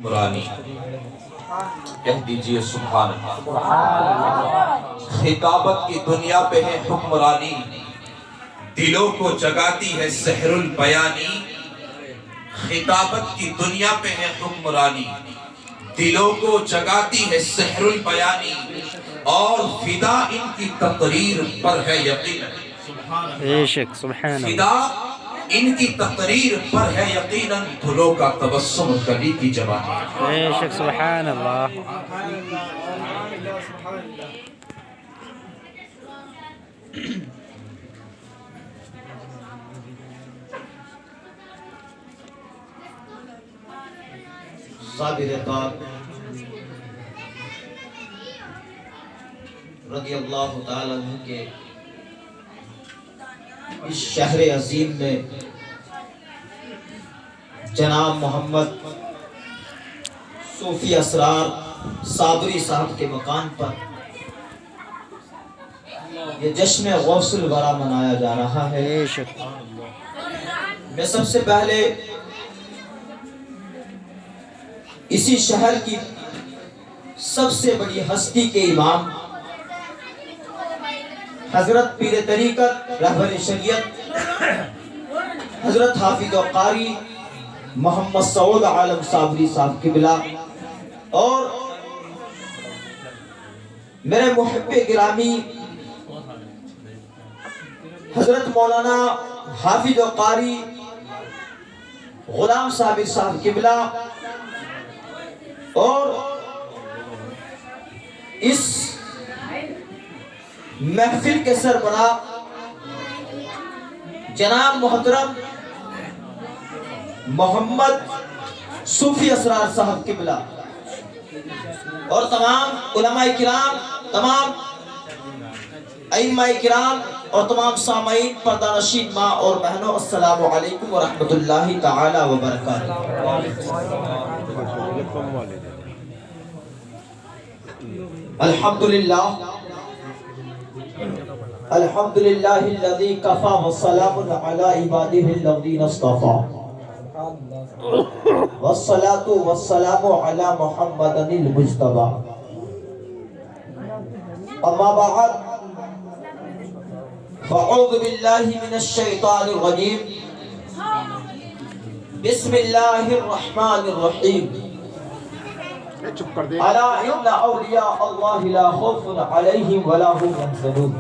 حکمرانی کہہ دیجئے سبحان اللہ۔ خطابت کی دنیا پہ ہے حکمرانی، دلوں کو جگاتی ہے سحر البیانی۔ خطابت کی دنیا پہ ہے حکمرانی، دلوں کو جگاتی ہے سحر البیانی، اور فدا ان کی تقریر پر ہے یقیناً۔ بے شک سبحان اللہ۔ فدا ان کی تقریر پر ہے یقیناً، دھلوں کا تبسم کلی کی جوانی۔ بے شک سبحان اللہ۔ صابر پاک رضی اللہ تعالیٰ عنہ کے اس شہر عظیم میں جناب محمد صوفی اسرار صابری صاحب کے مکان پر یہ جشن غوث الورا منایا جا رہا ہے۔ بے شک میں سب سے پہلے اسی شہر کی سب سے بڑی ہستی کے امام حضرت پیر طریقت رہبر شریعت حضرت حافظ و قاری محمد سعود عالم صابری صاحب قبلہ اور میرے محب گرامی حضرت مولانا حافظ و قاری غلام صابر صاحب قبلہ اور اس محفل کے سربراہ جناب محترم محمد صوفی اسرار صاحب قبلہ اور تمام علماء کرام، تمام ائمہ کرام اور تمام سامعین، پردہ نشین ماں اور بہنوں، السلام علیکم ورحمۃ اللہ تعالی وبرکاتہ۔ الحمدللہ الحمدللہ الذی کفا والسلام علی عبادہ الذین اصطفى والصلاة والسلام علی محمد المجتبى۔ اما بعد فاعوذ باللہ من الشیطان الرجیم، بسم اللہ الرحمن الرحیم۔ الا ان اولیاء اللہ لا خوف علیہم ولا هم يحزنون۔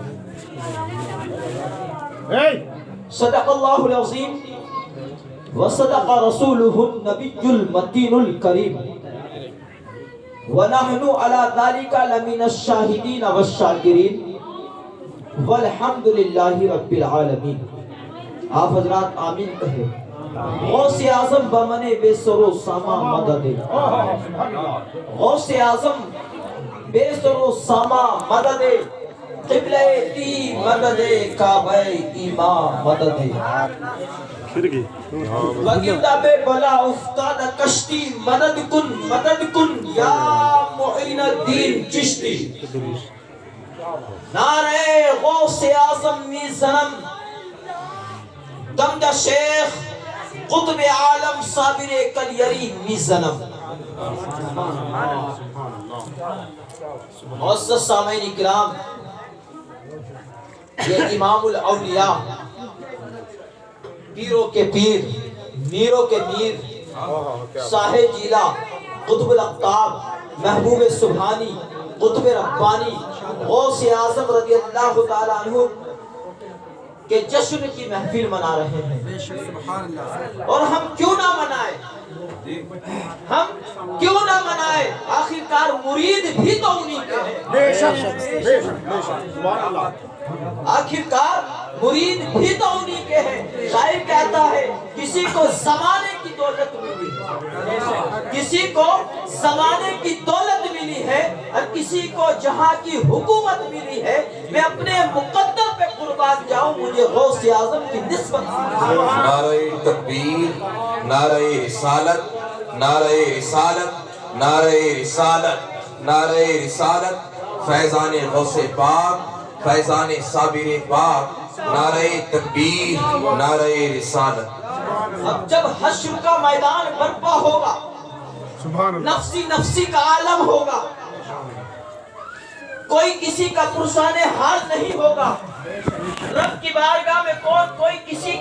صدق اللہ العظیم وصدق رسولہ النبی المتین الکریم، ونحن على ذلك لمن الشاہدین والشاکرین، والحمد للہ رب العالمین۔ آپ حضرات آمین کہیں۔ غوث اعظم بمن بے سر و ساما مدد، غوث اعظم بے سر و ساما مدد، قبلہ تی مدد، کعبہ ایمان مدد۔ وگردہ بے بلا افتاد کشتی، مدد کن یا معین الدین چشتی۔ نعرہ غوث اعظم می زنم، دمدہ شیخ قطب عالم صابر کلیری می زنم۔ معزز سامعین اکرام، یہ امام الاولیاء، پیروں کے پیر، میروں کے میر، صاحب جیلا، قطب الاقطاب، محبوب سبحانی، قطب ربانی، غوث اعظم رضی اللہ تعالیٰ عنہ کہ جشن کی محفل منا رہے ہیں، اور ہم کیوں نہ منائیں؟ ہم کیوں نہ منائیں؟ آخرکار مرید بھی تو انہی کے ہیں، آخرکار مرید بھی تو انہی کے ہیں۔ شاعر کہتا ہے کسی کو زمانے کی دولت ملی ہے، کسی کو زمانے کی دولت ملی ہے، اور کسی کو جہاں کی حکومت ملی ہے، میں اپنے مقدر پہ قربان جاؤں، مجھے غوث اعظم کی نسبت۔ نعرہ تکبیر، نعرہ رسالت، نعرہ رسالت، نعرہ رسالت، نعرہ رسالت، فیضان غوث پاک، فیضان صابر پاک، نعرہ تکبیر، نعرہ رسالت۔ اب جب حشر کا میدان برپا ہوگا، نفسی نفسی کا عالم ہوگا، کوئی کسی کا پرسان حال نہیں ہوگا۔ رب کی بارگاہ میں کوئی کسی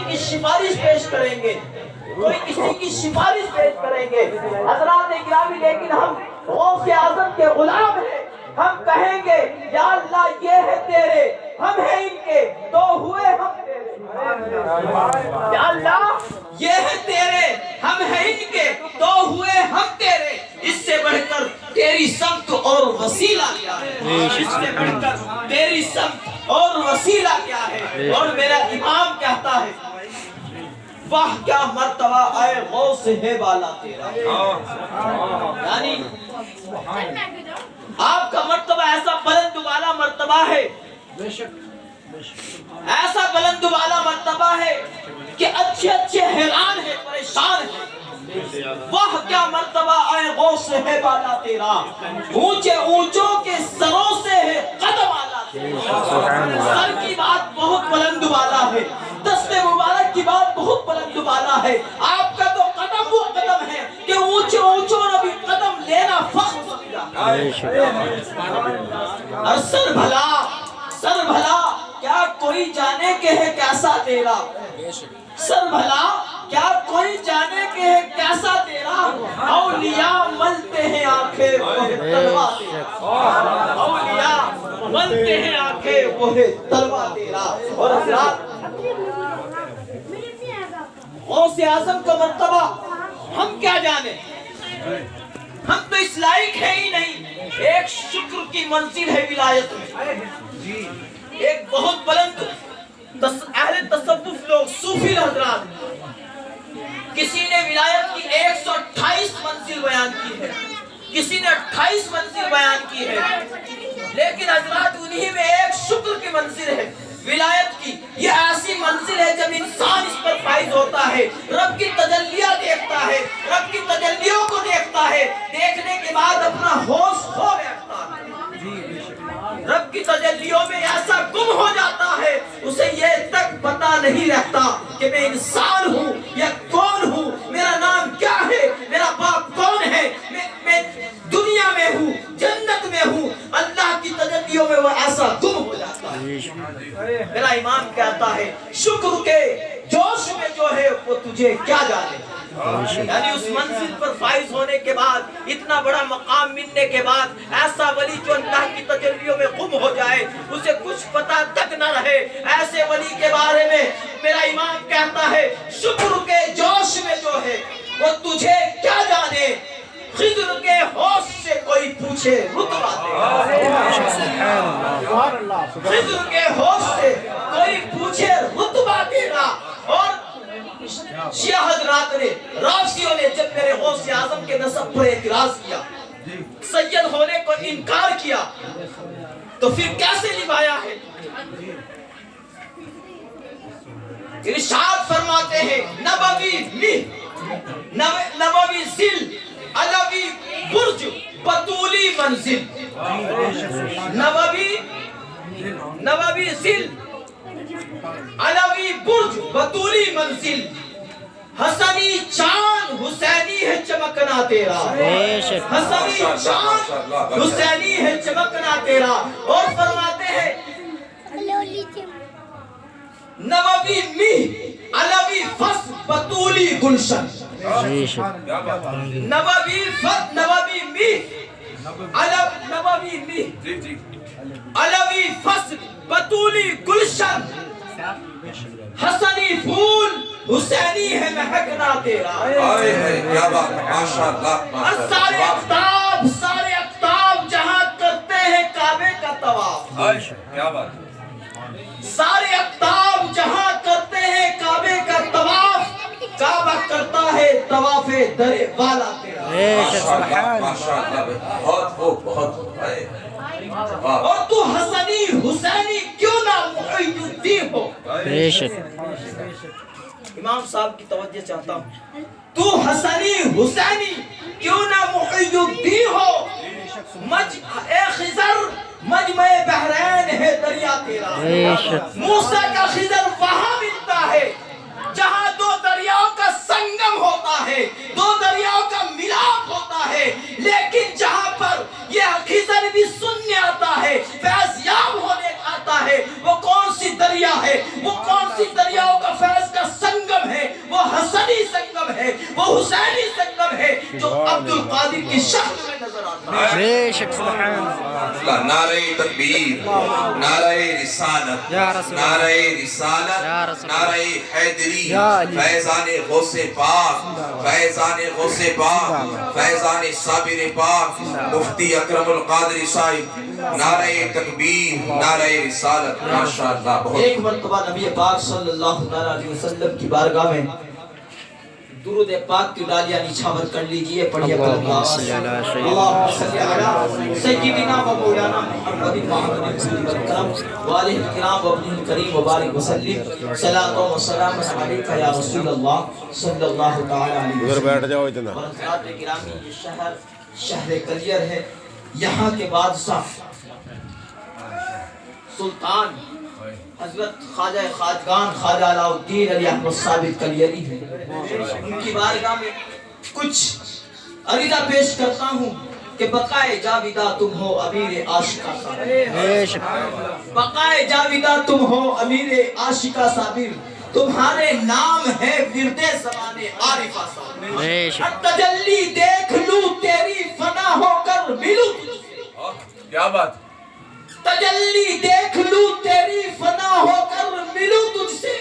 کی سفارش پیش کریں گے، کوئی کسی کی سفارش پیش کریں گے۔ حضرات گرامی، لیکن ہم غوث اعظم کے غلام ہیں، ہم کہیں گے یا اللہ یہ ہے تیرے، ہم ہیں ان کے، تو ہوئے ہم تیرے۔ یا اللہ یہ ہے تیرے، ہم ہیں ان کے، تو ہوئے ہم تیرے۔ اس سے بڑھ کر تیری سمت اور وسیلہ کیا ہے؟ اس سے بڑھ کر تیری سمت اور وسیلہ کیا ہے؟ اور میرا امام کہتا ہے واہ کیا مرتبہ اے غوث ہے بالا تیرا، یعنی آپ کا مرتبہ ایسا بلند والا مرتبہ ہے، ایسا بلند والا مرتبہ ہے کہ اچھے اچھے حیران ہیں، پریشان ہیں۔ واہ کیا مرتبہ اے غوث ہے بالا تیرا، اونچے اونچوں کے سروں سے ہے قدم آلا تیرا۔ سر کی بات بہت بلند والا ہے، دست مبارک کی بات بہت بلند والا ہے، آپ کا تو قدم وہ قدم ہے کہ اونچے اونچوں نے بھی قدم لینا فخر سمجھا۔ اور سر بھلا کیا کوئی جانے کے ہے کیسا تیرا، سر بھلا کیا کوئی جانے کے ہے کیسا تیرا، اولیاء ملتے ہیں آنکھیں وہ ہے تلوہ تیرا، اولیاء ملتے ہیں آنکھیں وہ ہے تلوہ تیرا۔ اور حضرات غوث اعظم کا مرتبہ ہم کیا جانے، ہم تو اس لائق ہے ہی نہیں۔ ایک شکر کی منزل ہے ولایت میں، ایک بہت بلند اہل تصوف لوگ، صوفی حضرات، کسی نے ولایت کی 128 منزل بیان کی ہے، کسی نے 28 منزل بیان کی ہے، لیکن حضرات انہی میں ایک شکر کی منزل ہے ولایت کی۔ یہ ایسی منزل ہے جب انسان اس پر فائز ہوتا ہے، رب کی تجلیہ دیکھتا ہے، رب کی تجلیوں کو دیکھتا ہے، دیکھنے کے بعد اپنا ہوش کھو بیٹھتا ہے، رب کی تجلیوں میں ایسا گم ہو جاتا ہے، اسے یہ تک پتہ نہیں رہتا کہ میں انسان ہوں یا کون ہوں، میرا نام کیا ہے، میرا باپ کون ہے، میں دنیا میں ہوں جنت میں ہوں، اللہ کی تجلیوں میں وہ ایسا گم ہو جاتا ہے۔ میرا امام کہتا ہے شکر کے جوش میں جو ہے وہ تجھے کیا جانے، یعنی اس منزل پر فائز ہونے کے بعد، اتنا بڑا مقام ملنے کے بعد، ایسا ولی جو اللہ کی تجلیوں میں گم ہو جائے، اسے کچھ پتہ تک نہ رہے، ایسے ولی کے بارے میں میرا امام کہتا ہے شکر کے جوش میں جو ہے وہ تجھے کیا جانے، خضر کے ہوش سے کوئی پوچھے رتبہ تیرا، خضر کے ہوش سے کوئی پوچھے رتبہ تیرا۔ اور شیعہ حضرات نے، رافضیوں نے جب میرے غوث اعظم کے نسب پر اعتراض کیا، سید ہونے کو انکار کیا، تو پھر کیسے نبھایا ہے؟ ارشاد فرماتے ہیں نبوی ذل علوی برج بطولی منزل، نبوی ذل علوی برج بطولی منزل، حسنی چاند حسینی ہے چمکنا تیرا، حسنی چاند حسینی ہے چمکنا تیرا۔ اور فرماتے ہیں نبوی میہ علوی فصل بطولی گلشن، نبوی علوی فصل بطولی گلشن، حسنی پھول حسینی ہے مہکنا تیرا۔ کیا بات، ماشاءاللہ۔ اور سارے اقطاب جہاں کرتے ہیں کعبے کا طواف، کیا بات، سارے اقطاب جہاں کرتے ہیں کعبے کا طواف، کعبہ کرتا ہے طواف در والا تیرا۔ ماشاءاللہ، بہت ہے۔ اور تو حسنی حسینی کیوں نہ محی الدین ہو، امام صاحب کی توجہ چاہتا ہوں، تو حسنی حسینی کیوں نہ محی الدین ہو، اے خضر مجمع بحرین ہے دریا تیرا، موسیٰ کا خضر وہاں ملتا ہے جہاں دو دریاؤں کا سنگم ہوتا ہے، دو دریاؤں کا ملاپ جو عبد القادر کی شکل میں نظر آتا ہے. بے شک سبحان اللہ. نعرہ تکبیر، نعرہ رسالت، یا رسول اللہ. نعرہ یا رسالت، رسول اللہ. نعرہ حیدری، یا علی. فیضان غوث پاک، فیضان غوث پاک، فیضان صابر پاک، مفتی اکرم القادری صاحب. نعرہ تکبیر، نعرہ رسالت. ماشاءاللہ. بہت ایک مرتبہ نبی پاک صلی اللہ علیہ وسلم کی بارگاہ میں درود پاک کی ڈالیاں نچھاور کر لیجئے. پڑھیے اللہم صلی علی سیدنا اللہم صلی علی سیدنا و مولانا محمد محمد الکرم والہ الکرام و ابنہ الکریم وبارک وسلم. صلاۃ و سلام علیک یا رسول اللہ صلی اللہ تعالی علیہ ادھر وسلم. بیٹھ جاؤ اتنا. اور حضرات گرامی یہ شہر کلیر ہے. یہاں کے بادشاہ سلطان حضرت خواجہ خواجگان خواجہ علاء الدین علی احمد ثابت کلیری ہے. ان کی بارگاہ میں کچھ عریضہ پیش کرتا ہوں کہ بقائے جاویدہ تم ہو امیر عاشقہ صابر. بے شک. بقائے جاویدہ تم ہو امیر عاشقہ صابر. تمہارے نام ہے ورد زمانے عارفہ صابر. بے شک. تجلی دیکھ لوں تیری فنا ہو کر ملوں. کیا بات. تجلی دیکھ لوں تیری فنا ہو کر ملوں تجھ سے.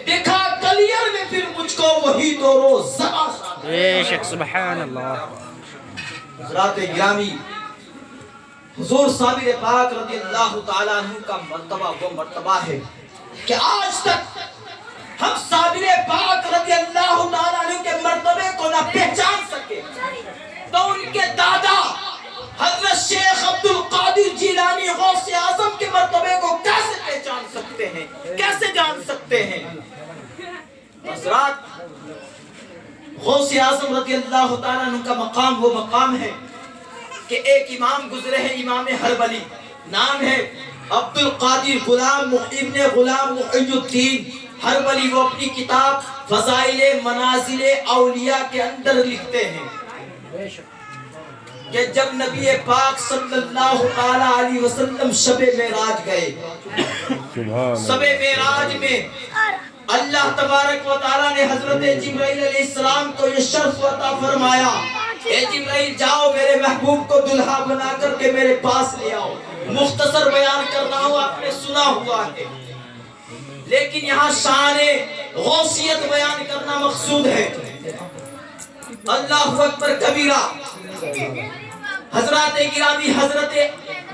دکھا کلیر میں پھر مجھ کو وہی دو روز زباں. بے شک سبحان اللہ. حضرات گرامی حضور صابر پاک رضی اللہ تعالیٰ عنہ کا مرتبہ وہ مرتبہ ہے کہ آج تک ہم صابر پاک رضی اللہ تعالیٰ عنہ کے مرتبے کو نہ پہچان سکے تو ان کے دادا حضرت شیخ عبد القادر جیلانی غوث اعظم کے مرتبے کو کیسے پہچان سکتے ہیں, کیسے جان سکتے ہیں. حضرات غوث اعظم رضی اللہ تعالیٰ عنہ کا مقام وہ مقام ہے کہ ایک امام گزرے ہیں, امام حربلی, نام ہے عبد القادر غلام ابن غلام محی الدین حربلی. وہ اپنی کتاب فضائل منازل اولیاء کے اندر لکھتے ہیں کہ جب نبی پاک صلی اللہ علیہ وسلم شب معراج گئے, شب معراج میں اللہ تبارک و تعالیٰ نے حضرت جبرائیل علیہ السلام کو یہ شرف عطا فرمایا, اے جبرائیل جاؤ میرے محبوب کو دلہا بنا کر کے میرے پاس لے آؤ. مختصر بیان کر رہا ہوں, آپ نے سنا ہوا ہے, لیکن یہاں شان غوثیت بیان کرنا مقصود ہے. اللہ اکبر کبیرہ. حضرات گرامی حضرت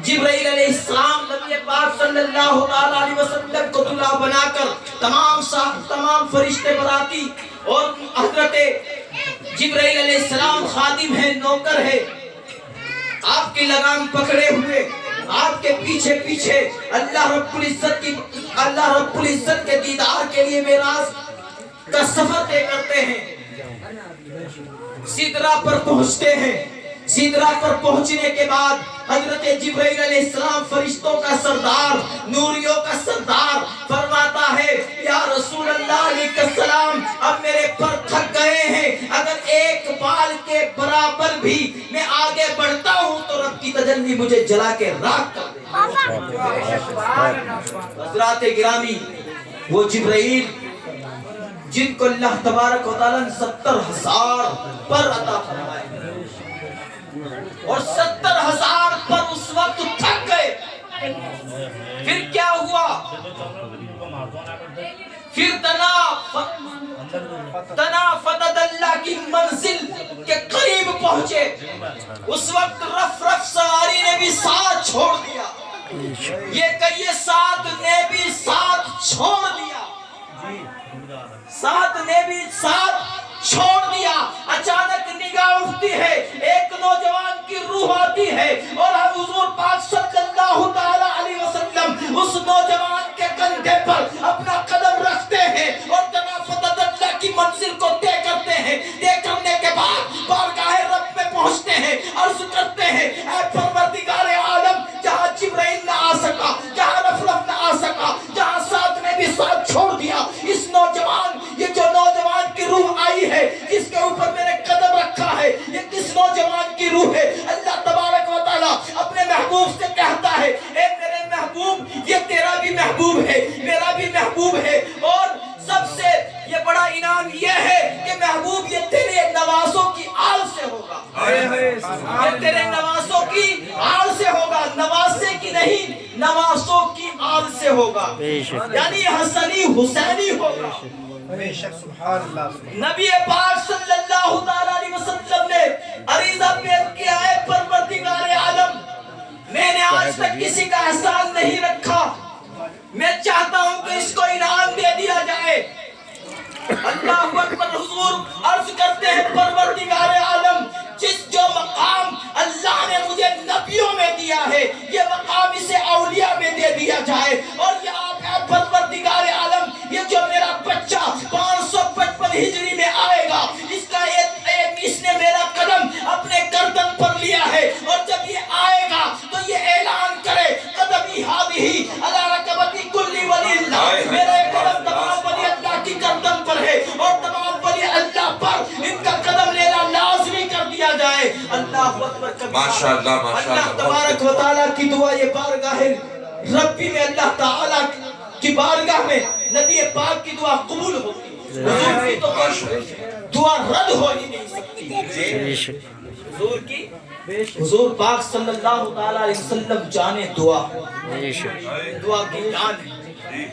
جبرائیل علیہ السلام نبی پاک صلی اللہ علیہ وسلم کو دلہا بنا کر تمام فرشتے براتی اور حضرت جبرائیل علیہ السلام خادم ہے, نوکر ہے, آپ کی لگام پکڑے ہوئے آپ کے پیچھے پیچھے اللہ رب العزت کے دیدار کے لیے معراج کا سفر طے کرتے ہیں. سدرہ پر پہنچتے ہیں. سدرہ پر پہنچنے کے بعد حضرت جبرائیل علیہ السلام فرشتوں کا سردار, نوریوں کا سردار فرماتا ہے یا رسول اللہ علیہ السلام اب میرے پر تھک گئے ہیں, اگر ایک بال کے برابر بھی میں آگے بڑھتا ہوں تو رب کی تجلی مجھے جلا کے راکھ کر دے. حضرات گرامی وہ جبرائیل جن کو اللہ تبارک و تعالیٰ نے 70,000 پر عطا فرمائے اور 70,000 پر اس وقت تھک گئے. پھر کیا ہوا, پھر تنا فتد اللہ کی منزل کے قریب پہنچے. اس وقت رف سواری نے بھی ساتھ چھوڑ دیا, یہ کہیے ساتھ نے بھی ساتھ چھوڑ دیا, ساتھ نے بھی ساتھ چھوڑ دیا. اچانک نگاہ اٹھتی ہے, ایک نوجوان کی روح آتی ہے اور حضور پاک صلی اللہ علیہ وسلم اس نوجوان کے کندھے پر اپنا قدم رکھتے ہیں اور تنافت اللہ کی منزل کو طے کرتے ہیں. طے کرنے کے بعد بارگاہ رب میں پہنچتے ہیں, عرض کرتے ہیں اے پروردگار عالم, جہاں جبرائیل نہ آ سکا, جہاں رفرف نہ آ سکا, جہاں ساتھ نے بھی ساتھ چھوڑ دیا, اس نوجوان یہ جو نوجوان کی روح آئی ہے جس کے اوپر میں نے قدم رکھا ہے, یہ کس نوجوان کی روح ہے؟ اللہ تبارک و تعالیٰ اپنے محبوب سے کہتا ہے اے میرے محبوب یہ تیرا بھی محبوب ہے, میرا بھی محبوب ہے. اور سب سے یہ بڑا انعام یہ ہے کہ محبوب یہ تیرے نوازوں کی آل سے ہوگا، یہ تیرے نوازوں کی آل سے ہوگا، نوازے کی نہیں، نوازوں کی آل سے ہوگا، یعنی حسنی حسینی ہوگا۔ نبی پاک صلی اللہ علیہ وسلم نے عریضہ پیش کیا ہے، پروردگار عالم میں نے آج تک کسی کا احسان نہیں رکھا، میں چاہتا ہوں کہ اس کو انعام دے دیا جائے۔ اللہ اکبر، حضور عرض کرتے ہیں پروردگار عالم جس جو مقام اللہ نے مجھے نبیوں میں دیا ہے یہ مقام اسے اولیاء میں دے دیا جائے، اور یہ آپ ہے پروردگار عالم، یہ جو میرا بچہ 555 ہجری میں آئے گا، اس کا اس نے میرا قدم اپنے گردن پر لیا ہے، اور جب یہ آئے گا تو یہ اعلان کرے قدمی ہادی علی رکبتی کلی ولی اللہ، میرا قدم تمام ولی اللہ کی گردن پر ہے، اور تمام ولی اللہ پر ان کا قدم لینا لازمی کر دیا جائے۔ اللہ اکبر، ماشاءاللہ اللہ تبارک و تعالیٰ کی دعا یہ بارگاہ ربی میں، اللہ تعالیٰ کی بارگاہ میں نبی پاک کی دعا قبول ہوتی ہے، حضور کی تو کوئی دعا رد ہو ہی نہیں سکتی۔ حضور کی، حضور پاک صلی اللہ علیہ وسلم جانے دعا، دعا کی جان ہے۔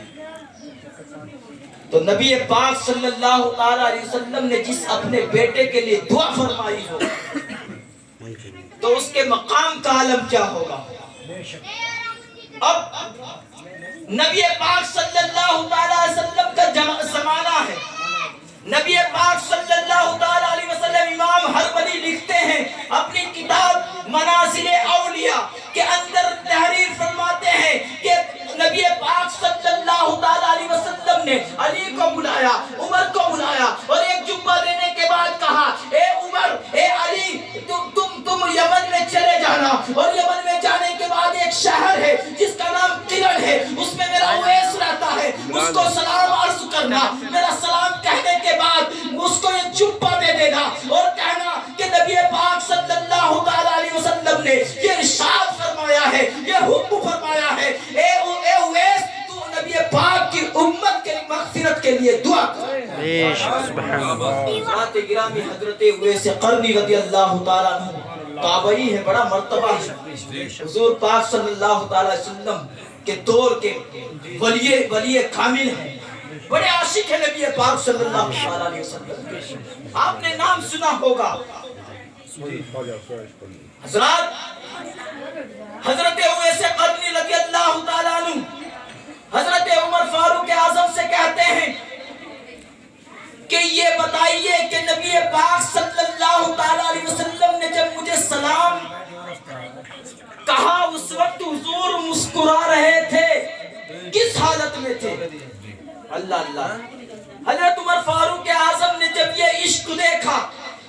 تو نبی پاک صلی اللہ علیہ وسلم نے جس اپنے بیٹے کے لیے دعا فرمائی ہو تو اس کے مقام کا عالم کیا ہوگا۔ اب نبی پاک صلی اللہ علیہ وسلم کا زمانہ ہے، نبی پاک صلی اللہ علیہ وسلم امام حربلی لکھتے ہیں اپنی کتاب منازل اولیاء کے اندر تحریر فرماتے ہیں کہ نبی پاک صلی اللہ علیہ وسلم نے علی کو بلایا، عمر کو بلایا، اور ایک جمعہ دینے کے بعد کہا اے عمر، اے علی، تم یمن میں چلے جانا، اور یمن میں جانے کے بعد ایک شہر ہے جس کا نام قرن ہے، اس میں میرا اویس رہتا ہے، اس کو سلام عرض کرنا، میرا سلام کہنے کے بعد اس کو یہ جمعہ دے دینا، اور کہنا کہ نبی پاک صلی اللہ علیہ وسلم نے یہ ارشاد فرمایا ہے، یہ حکم فرمایا ہے، اے اویس تو نبی پاک کی امت کے مغفرت کے لیے دعا کر۔ حضرات گرامی، حضرت اویس قرنی رضی اللہ تعالیٰ عنہ تابعی ہے، بڑا مرتبہ ہے، حضور پاک صلی اللہ علیہ وسلم کے دور کے ولی کامل ہیں، بڑے عاشق ہیں نبی پاک صلی اللہ علیہ وسلم، آپ نے نام سنا ہوگا۔ حضرات، حضرت اویس قرنی رضی اللہ تعالیٰ عنہ حضرت عمر فاروق اعظم سے کہتے ہیں کہ یہ بتائیے کہ نبی پاک صلی اللہ علیہ وسلم نے جب مجھے سلام کہا اس وقت حضور مسکرا رہے تھے، کس حالت میں تھے؟ اللہ اللہ، حضرت عمر فاروق اعظم نے جب یہ عشق دیکھا،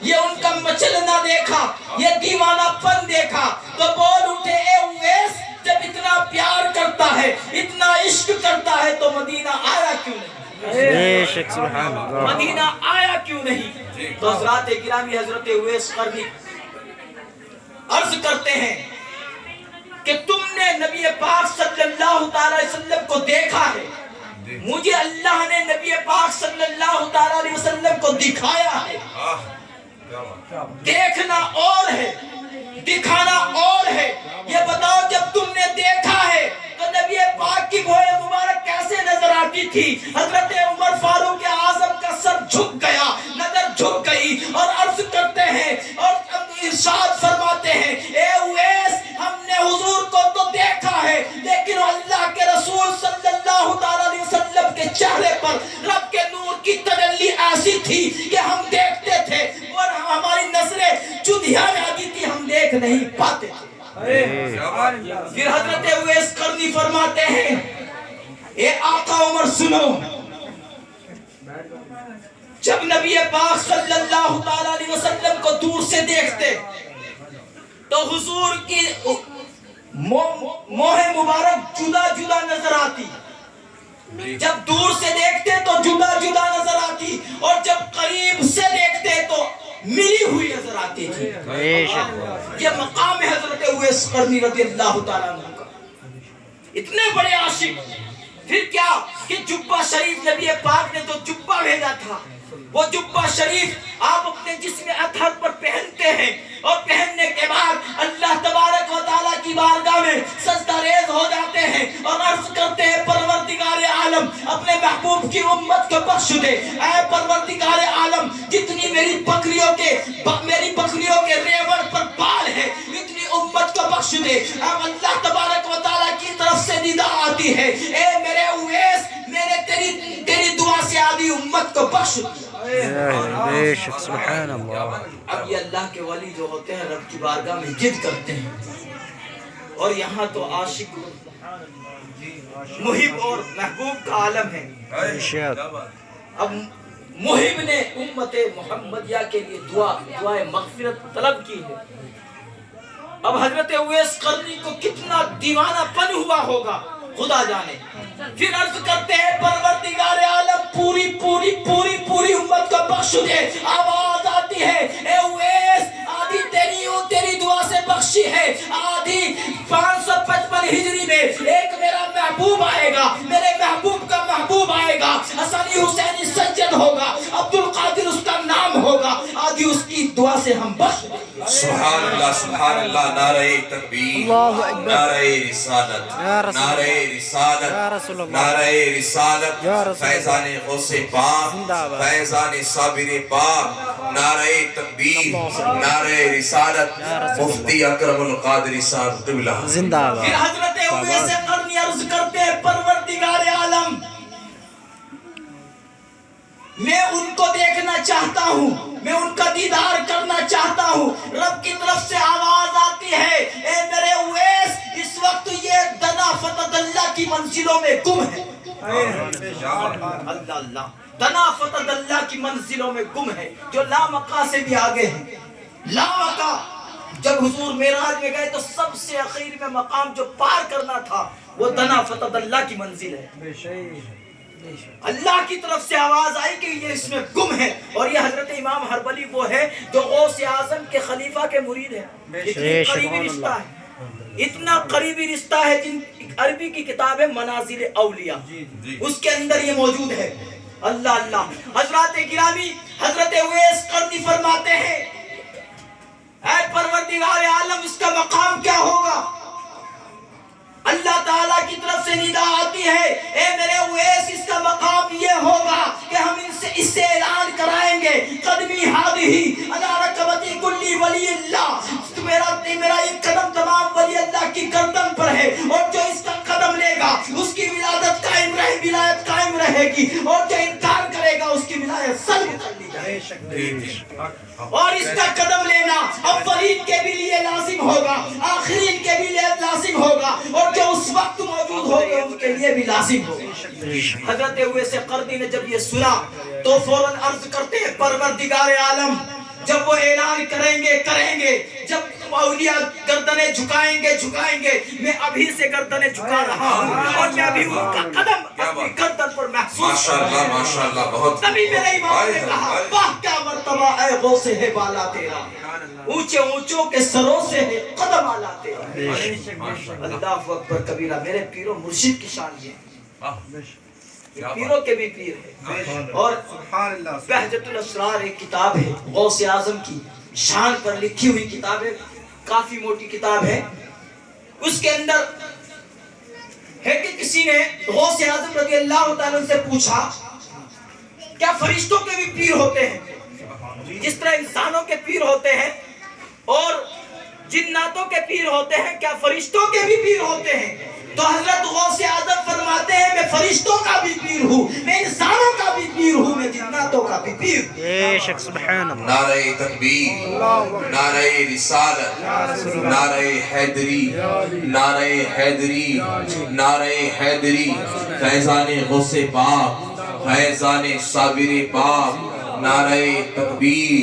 یہ ان کا مچلنا دیکھا، یہ دیوانہ پن دیکھا، تو بول اٹھے اے اویس، جب اتنا پیار کرتا ہے، اتنا عشق کرتا ہے تو مدینہ آیا کیوں نہیں؟ مدینہ آیا کیوں نہیں؟ تو حضرات گرامی، حضرت اویس قرنی عرض کرتے ہیں کہ تم نے نبی پاک صلی اللہ علیہ وسلم کو دیکھا ہے، مجھے اللہ نے نبی پاک صلی اللہ علیہ وسلم کو دکھایا ہے۔ دیکھنا اور ہے، دکھانا اور ہے۔ یہ بتاؤ جب تم نے دیکھا ہے تو نبی پاک کی بھویں مبارک کیسے نظر آتی تھی؟ حضرت عمر فاروق اعظم کا سر جھک گیا، نظر جھک گئی، اور عرض کرتے ہیں اور ارشاد فرماتے ہیں اے اویس، ہم نے حضور کو تو دیکھا ہے، لیکن اللہ کے رسول صلی اللہ علیہ وسلم کے چہرے پر رب کے نور کی تجلی ایسی تھی کہ ہم دیکھتے تھے اور ہماری نظریں چدھیا جاتی تھی، ہم دیکھ نہیں پاتے تھے۔ پھر حضرت اویس قرنی فرماتے ہیں اے آقا عمر سنو، جب نبی پاک صلی اللہ علیہ وسلم کو دور سے دیکھتے تو حضور کی موہ مبارک جدا جدا نظر آتی، جب دور سے دیکھتے تو جدا جدا نظر آتی، اور جب قریب سے دیکھتے تو ملی ہوئی نظر آتی تھی۔ یہ مقام ہے حضرت اویس قرنی رضی اللہ تعالیٰ عنہ کا، اتنے بڑے عاشق، پھر کیا کہ جبہ شریف نبی پاک نے جو جبہ بھیجا تھا وہ جبہ شریف آپ اپنے جسم اطہر پر پہنتے ہیں اور پہننے کے بعد اللہ تبارک و تعالیٰ کی بارگاہ میں سجدہ ریز ہو جاتے ہیں اور عرض کرتے ہیں پروردگار عالم اپنے محبوب کی امت کو بخش دے، اے پروردگار عالم جتنی میری بکریوں کے ریوڑ پر بال ہے اتنی امت کو بخش دے۔ اب اللہ تبارک و تعالیٰ کی طرف سے ندا آتی ہے، اے میرے اویس میں نے تیری دعا سے آدھی امت کو بخش دیا۔ بے شک سبحان اللہ۔ اب یہ اللہ کے ولی جو ہوتے ہیں رب کی بارگاہ میں جد کرتے ہیں، اور یہاں تو عاشق محب اور محبوب کا عالم ہے۔ اب محب نے امت محمدیہ کے لیے دعائے مغفرت طلب کی ہے۔ اب حضرت اویس قرنی کو کتنا دیوانہ پن ہوا ہوگا خدا جانے۔ پھر عرض کرتے ہیں پروردگار عالم پوری امت کو بخش دے۔ آواز آتی ہے، اے اویس آدھی تیری دعا سے بخشی ہے، آدھی 555 ہجری میں ایک میرا محبوب آئے گا، میرے محبوب کا محبوب آئے گا، حسنی حسینی سجد ہوگا، عبد القادر اس کا نام ہوگا، آدھی اس کی دعا سے ہم بخش دیں گے۔ سبحان اللہ سبحان اللہ، نعرہ تکبیر، نعرہ رسالت، نعرہ رسالت، نعرہ رسالت، فیضان غوث پاک، فیضان صابر پاک، نعرہ تکبیر، نعرہ رسالت، مفتی اکرم القادری صاحب قبلہ زندہ باد۔ پھر حضرت اویس قرنی عرض کرتے ہیں پروردگار عالم میں ان کو دیکھنا چاہتا ہوں، میں ان کا دیدار کرنا چاہتا ہوں۔ رب کی طرف سے آواز آتی ہے، اے میرے اویس اس وقت یہ دنا فتد اللہ کی منزلوں میں گم ہے۔ اللہ دنا فتد اللہ کی منزلوں میں گم ہے، جو لامقا سے بھی آگے ہے۔ لامقا جب حضور معراج میں گئے تو سب سے اخیر میں مقام جو پار کرنا تھا وہ دنا فتد اللہ کی منزل ہے۔ اللہ کی طرف سے آواز آئی کہ یہ اس میں گم ہے، اور یہ حضرت امام حربلی وہ ہے جو غوث اعظم کے خلیفہ کے مرید ہے۔ اتنا قریبی رشتہ ہے، اتنا قریبی رشتہ ہے، جن عربی کی کتاب ہے منازل اولیاء اس کے اندر یہ موجود ہے۔ اللہ حضرات گرامی، حضرت اویس قرنی فرماتے ہیں، اے پروردگار عالم اس کا مقام کیا ہوگا؟ اللہ تعالیٰ کی طرف سے ندا آتی ہے، اے میرے اویس اس کا مقام یہ ہوگا کہ ہم اس سے اعلان کرائیں گے، قدمی ہادی علی رکبتی کلی ولی اللہ، میرا یہ قدم تمام ولی اللہ کی گردن پر ہے، اور جو اس کا قدم لے گا اس کی ولادت قائم رہے گی، اور جو انکار کرے گا اس کی ولایت سلب کر لی جائے گی۔ اور اس کا قدم لینا اولین کے بھی لیے لازم ہوگا، آخرین کے بھی لیے لازم ہوگا، اور جو اس وقت موجود ہوگا ان کے لیے بھی لازم ہوگا۔ حضرت اویس قرنی نے جب یہ سنا تو فوراً عرض کرتے ہیں پروردگار عالم جب وہ اعلان کریں گے، جب اولیاء گردنیں جھکائیں گے، میں ابھی سے گردنیں جھکا رہا ہوں، اور میں ابھی ان کا قدم اپنی گردن پر محسوس کر رہا ہوں۔ ماشاءاللہ بہت۔ تبھی میرے امام نے کہا، واہ کیا مرتبہ اے غوث ہے بالا تیرا، اونچوں کے سروں سے ہے قدم آلا تیرا۔ اللہ اکبر کبیرہ، میرے پیر و مرشد کی شان یہ پیروں کے بھی پیر ہے۔ اور بہجت الاسرار ایک کتاب ہے غوث اعظم کی شان پر لکھی ہوئی کتاب ہے، کافی موٹی کتاب ہے۔ اس کے اندر ہے کہ کسی نے غوث اعظم رضی اللہ تعالیٰ عنہ سے پوچھا کیا فرشتوں کے بھی پیر ہوتے ہیں جس طرح انسانوں کے پیر ہوتے ہیں اور جناتوں کے پیر ہوتے ہیں، کیا فرشتوں کے بھی پیر ہوتے ہیں؟ تو حضرت غوث اعظم فرماتے ہیں میں فرشتوں کا بھی پیر ہوں، میں انسانوں کا بھی پیر ہوں، میں جناتوں کا بھی پیر ہوں۔ بے شک سبحان اللہ۔ نعرہ تکبیر، نعرہ رسالت، نعرہ حیدری، نعرہ حیدری، نعرہ حیدری، فیضان غوث پاک، فیضان صابر پاک، نعرہ تکبیر،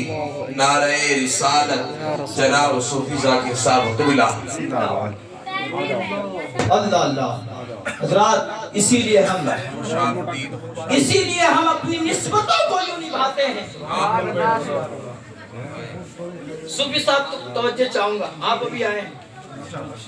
نعرہ رسالت، جناب صوفی ذاکر صاحب قبلہ۔ اللہ حضرات، اسی لیے ہم اپنی نسبتوں کو یوں نبھاتے ہیں۔ صوفی صاحب تو توجہ چاہوں گا، آپ ابھی آئے ہیں،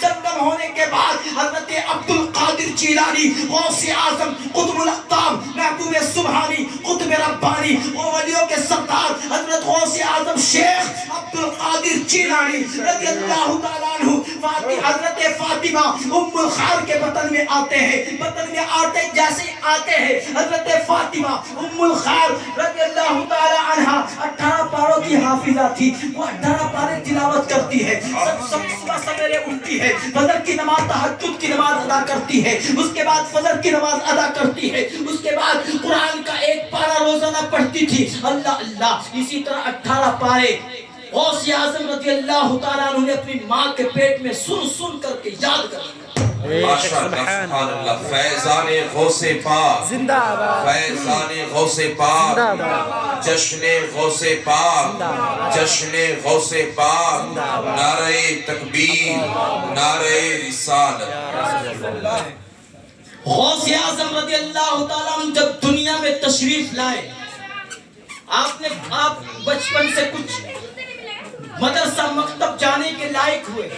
سنگم ہونے کے بعد حضرت عبد القادر جیلانی غوث اعظم قطب الاقطاب محبوب سبحانی قطب ربانی وہ ولیوں کے سردار حضرت غوث اعظم شیخ عبد القادر جیلانی رضی اللہ تعالیٰ عنہ حضرت فاطمہ ام الخیر کے بطن میں آتے ہیں. بطن میں آتے جیسے آتے ہیں حضرت فاطمہ ام الخیر رضی اللہ تعالیٰ عنہ 18 پاروں کی حافظہ تھی. وہ 18 پارے تلاوت کرتی ہے. صبح سویرے اٹھتی ہے, فجر کی نماز تہجد کی نماز ادا کرتی ہے, اس کے بعد فجر کی نماز ادا کرتی ہے, اس کے بعد قرآن کا ایک پارہ روزانہ پڑھتی تھی. اللہ اللہ. اسی طرح 18 پارے غوث اعظم رضی اللہ تعالیٰ عنہ نے اپنی ماں کے پیٹ میں سن کر کے یاد کر لیا. ماشاءاللہ سبحان اللہ. فیضان غوث پاک زندہ باد. فیضان غوث پاک زندہ باد. جشن غوث پاک جشن غوث پاک. نعرہ تکبیر نعرہ رسالت. غوث اعظم رضی اللہ تعالیٰ عنہ جب دنیا میں تشریف لائے, آپ بچپن سے کچھ مدرسہ مکتب جانے کے لائق ہوئے,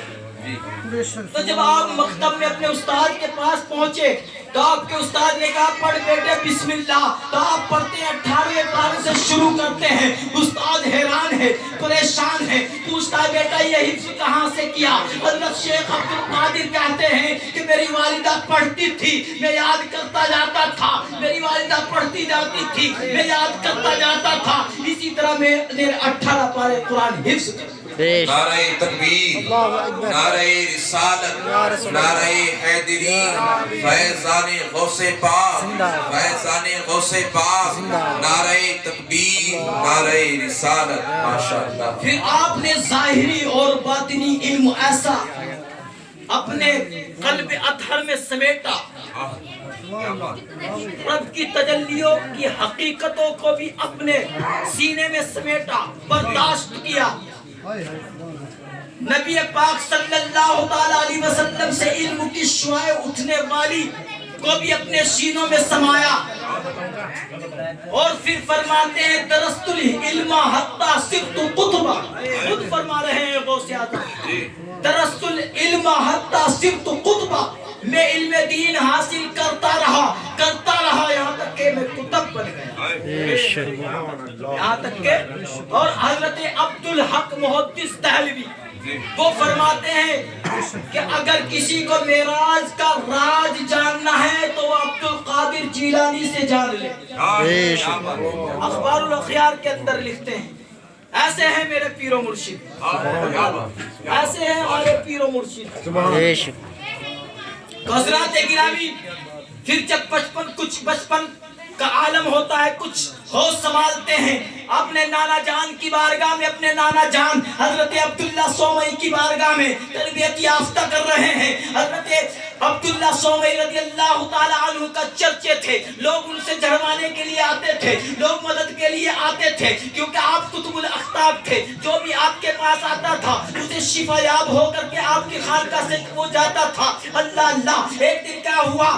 تو جب آپ مکتب میں اپنے استاد کے پاس پہنچے تو آپ کے استاد نے کہا پڑھ بیٹے بسم اللہ. تو آپ پڑھتے ہیں 18ویں پارے سے شروع کرتے ہیں. استاد حیران ہے, پریشان ہے, پوچھتا ہے بیٹا یہ حفظ کہاں سے کیا؟ حضرت شیخ عبد القادر کہتے ہیں کہ میری والدہ پڑھتی تھی, میں یاد کرتا جاتا تھا. میری والدہ پڑھتی جاتی تھی, میں یاد کرتا جاتا تھا. اسی طرح میں نے 18 پارے قرآن حفظ کر. نعرہ تکبیر نعرہ رسالت نعرہ حیدری. فیضان غوث پاک فیضان غوث پاک. نعرہ تکبیر نعرہ رسالت. ماشاءاللہ. پھر آپ نے ظاہری اور باطنی علم ایسا اپنے قلب اطہر میں سمیٹا, رب کی تجلیوں کی حقیقتوں کو بھی اپنے سینے میں سمیٹا, برداشت کیا. نبی پاک صلی اللہ تعالی علیہ وسلم سے علم کی شعاع اٹھنے والی کو بھی اپنے سینوں میں سمایا. اور پھر فرماتے ہیں درست العلم حتی صرت قطبہ. خود فرما رہے ہیں غوث اعظم, درست العلم حتی صرت قطبہ. میں علم دین حاصل کرتا رہا یہاں تک کہ میں کتب بن گیا. یہاں تک کہ اور حضرت عبد الحق محدث دہلوی وہ فرماتے ہیں کہ اگر کسی کو معراج کا راز جاننا ہے تو وہ عبد القادر جیلانی سے جان لے. اخبار الاخیار کے اندر لکھتے ہیں ایسے ہیں میرے پیر و مرشد, ایسے ہیں ہمارے پیر و مرشد. حضرات گرامی, پھر جب بچپن کا عالم ہوتا ہے, کچھ ہوش سنبھالتے ہیں, اپنے نانا جان کی بارگاہ میں اپنے نانا جان حضرت عبداللہ سومئی کی بارگاہ میں تربیت یافتہ کر رہے ہیں. حضرت عبداللہ سومئی رضی اللہ تعالی عنہ کا چرچے تھے, لوگ ان سے جھڑوانے کے لیے آتے تھے, لوگ مدد کے لیے آتے تھے, کیونکہ آپ قطب الاقطاب تھے. جو بھی آپ کے پاس آتا تھا اسے شفا یاب ہو کر کے آپ کی خانقاہ سے وہ جاتا تھا. اللہ اللہ. ایک دن کیا ہوا,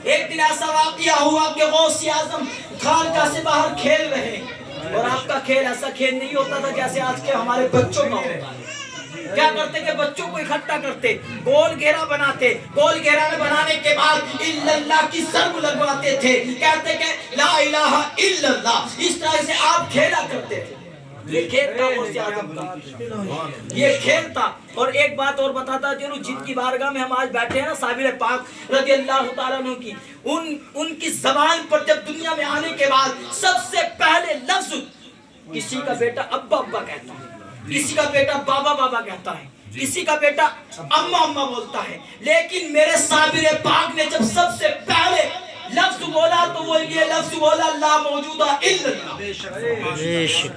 ایک دن ایسا واقعہ ہوا کہ غوث اعظم خانقاہ سے باہر کھیل رہے ہیں, اور آپ کا کھیل ایسا کھیل نہیں ہوتا تھا جیسے آج کے ہمارے بچوں کا ہوتا ہے. کیا کرتے کہ بچوں کو اکٹھا کرتے, گول گھیرا بناتے, گول گھیرا میں بنانے کے بعد الا اللہ کی ضرب لگواتے تھے, کہتے کہ لا الہ الا اللہ. اس طرح سے آپ کھیلا کرتے تھے. یہ کھیل تھا غوث اعظم کا, یہ کھیل تھا. اور ایک بات اور بتاتا چلو, جن کی بارگاہ میں ہم آج بیٹھے ہیں نا صابر پاک رضی اللہ تعالیٰ عنہ کی, ان کی زبان پر جب دنیا میں آنے کے بعد سب سے پہلے لفظ کسی کا بیٹا ابا ابا کہتا ہے, کسی کا بیٹا بابا بابا کہتا ہے, کسی کا بیٹا اما اما بولتا ہے. لیکن میرے صابر پاک نے جب سب سے پہلے لفظ بولا تو وہ یہ لفظ بولا لا موجودہ الا اللہ.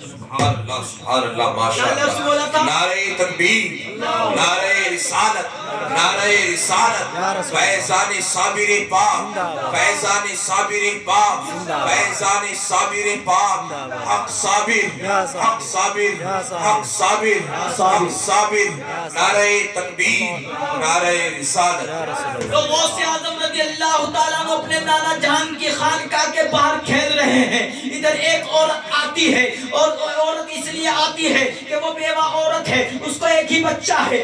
سبحان اللہ. ماشاءاللہ. نعرہ تکبیر نعرہ رسالت نعرہ رسالت. فیضان صابر پاک فیضان صابر پاک فیضان صابر پاک. حق صابر حق صابر حق صابر حق صابر. نعرہ تکبیر نعرہ رسالت. تو غوث اعظم رضی اللہ تعالیٰ عنہ اپنے نانا جان کی خانقاہ کے باہر کھیل رہے ہیں. ادھر ایک عورت آتی ہے, اور عورت اس لیے آتی ہے کہ وہ بیوہ عورت ہے, اس کو ایک ہی بچہ ہے,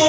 2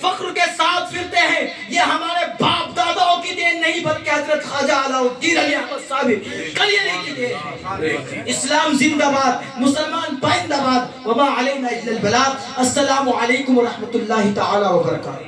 فخر کے ساتھ پھرتے ہیں. یہ ہمارے باپ داداؤں کی دین نہیں بلکہ حضرت خواجہ علاء الدین علی احمد صاحب کلیری کی دین ہے. اسلام زندہ باد، مسلمان پائندہ باد. وما علینا الا البلاغ. السلام علیکم ورحمۃ اللہ تعالی وبرکاتہ.